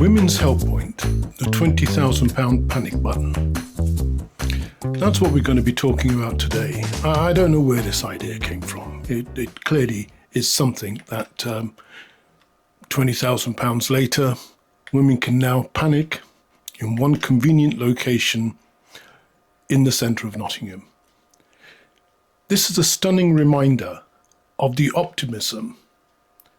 Women's Help Point, the £20,000 panic button. That's what we're going to be talking about today. I don't know where this idea came from. It clearly is something that £20,000 later, women can now panic in one convenient location in the centre of Nottingham. This is a stunning reminder of the optimism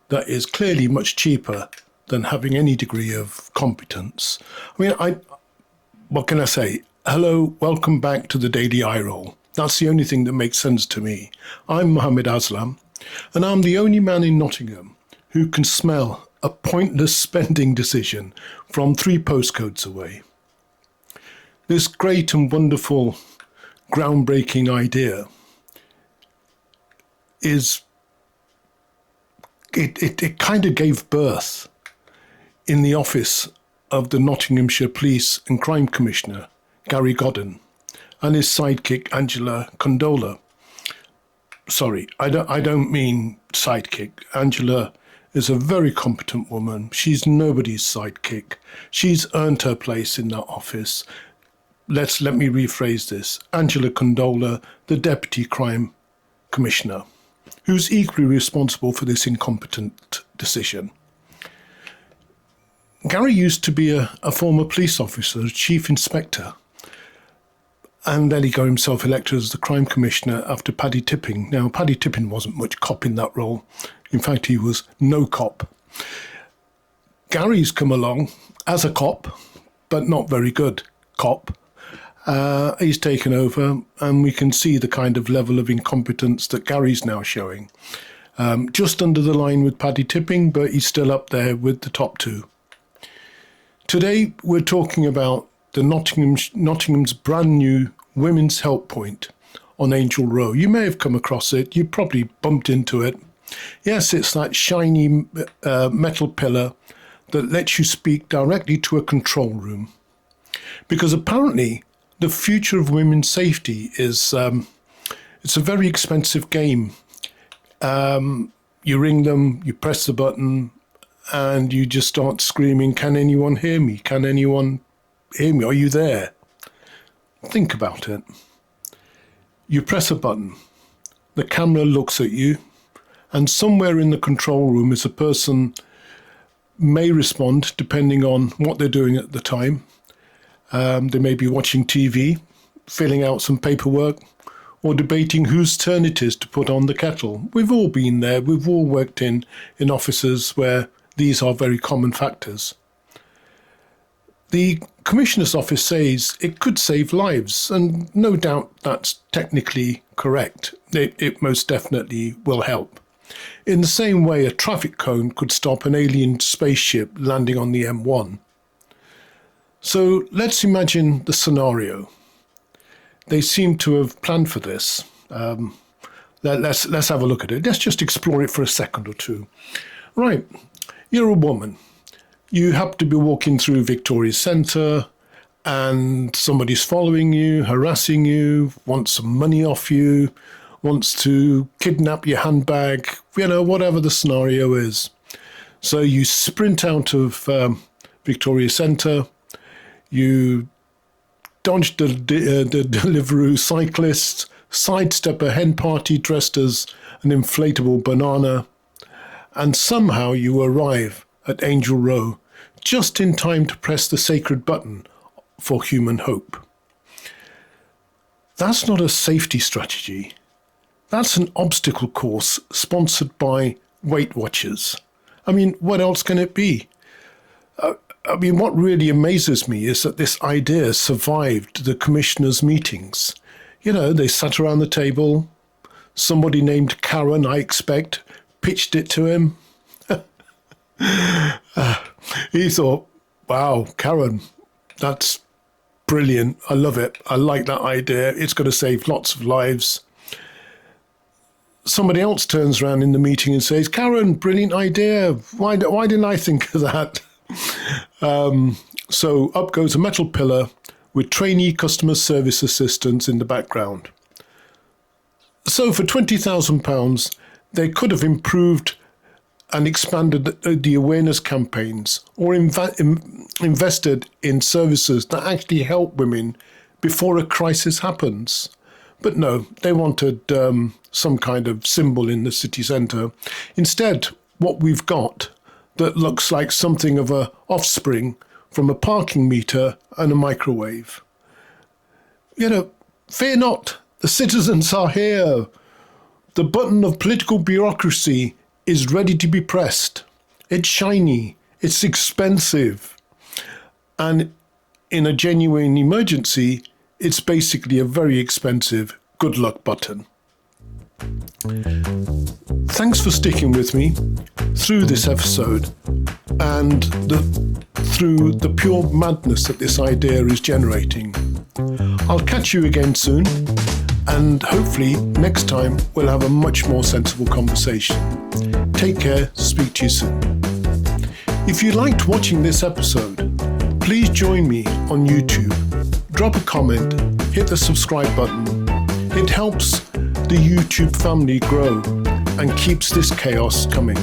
that is clearly much cheaper than having any degree of competence. What can I say? Hello, welcome back to the Daily Eye Roll. That's the only thing that makes sense to me. I'm Mohammed, and I'm the only man in Nottingham who can smell a pointless spending decision from 3 postcodes away. This great and wonderful, groundbreaking idea it kind of gave birth in the office of the Nottinghamshire Police and Crime Commissioner, Gary Godden, and his sidekick, Angela Condola. Sorry, I don't mean sidekick. Angela is a very competent woman. She's nobody's sidekick. She's earned her place in that office. Let me rephrase this. Angela Condola, the Deputy Crime Commissioner, who's equally responsible for this incompetent decision. Gary used to be a former police officer, a chief inspector, and then he got himself elected as the crime commissioner after Paddy Tipping. Now, Paddy Tipping wasn't much cop in that role. In fact, he was no cop. Gary's come along as a cop, but not very good cop. He's taken over, and we can see the kind of level of incompetence that Gary's now showing. Just under the line with Paddy Tipping, but he's still up there with the top 2. Today, we're talking about the Nottingham's brand new Women's Help Point on Angel Row. You may have come across it. You probably bumped into it. Yes, it's that shiny metal pillar that lets you speak directly to a control room. Because apparently, the future of women's safety is it's a very expensive game. You ring them, you press the button, and you just start screaming, "Can anyone hear me? Can anyone hear me? Are you there?" Think about it. You press a button, the camera looks at you, and somewhere in the control room is a person may respond depending on what they're doing at the time. They may be watching TV, filling out some paperwork, or debating whose turn it is to put on the kettle. We've all been there. We've all worked in offices where these are very common factors. The Commissioner's Office says it could save lives, and no doubt that's technically correct. It most definitely will help. In the same way, a traffic cone could stop an alien spaceship landing on the M1. So let's imagine the scenario. They seem to have planned for this. Let's have a look at it. Let's just explore it for a second or two. Right, you're a woman. You happen to be walking through Victoria Centre and somebody's following you, harassing you, wants some money off you, wants to kidnap your handbag, whatever the scenario is. So you sprint out of Victoria Centre. You dodge the Deliveroo cyclist, sidestep a hen party dressed as an inflatable banana, and somehow you arrive at Angel Row just in time to press the sacred button for human hope. That's not a safety strategy. That's an obstacle course sponsored by Weight Watchers. What else can it be? What really amazes me is that this idea survived the commissioners' meetings. They sat around the table. Somebody named Karen, I expect, pitched it to him. He thought, wow, Karen, that's brilliant. I love it. I like that idea. It's going to save lots of lives. Somebody else turns around in the meeting and says, Karen, brilliant idea. Why didn't I think of that? So up goes a metal pillar with trainee customer service assistants in the background. So for £20,000, they could have improved and expanded the awareness campaigns, or invested in services that actually help women before a crisis happens. But no, they wanted some kind of symbol in the city centre. Instead, what we've got that looks like something of a offspring from a parking meter and a microwave. Fear not, the citizens are here. The button of political bureaucracy is ready to be pressed. It's shiny, it's expensive, and in a genuine emergency, it's basically a very expensive good luck button. Thanks for sticking with me through this episode and through the pure madness that this idea is generating. I'll catch you again soon, and hopefully next time we'll have a much more sensible conversation. Take care, speak to you soon. If you liked watching this episode, please join me on YouTube. Drop a comment, hit the subscribe button. It helps the YouTube family grow and keeps this chaos coming.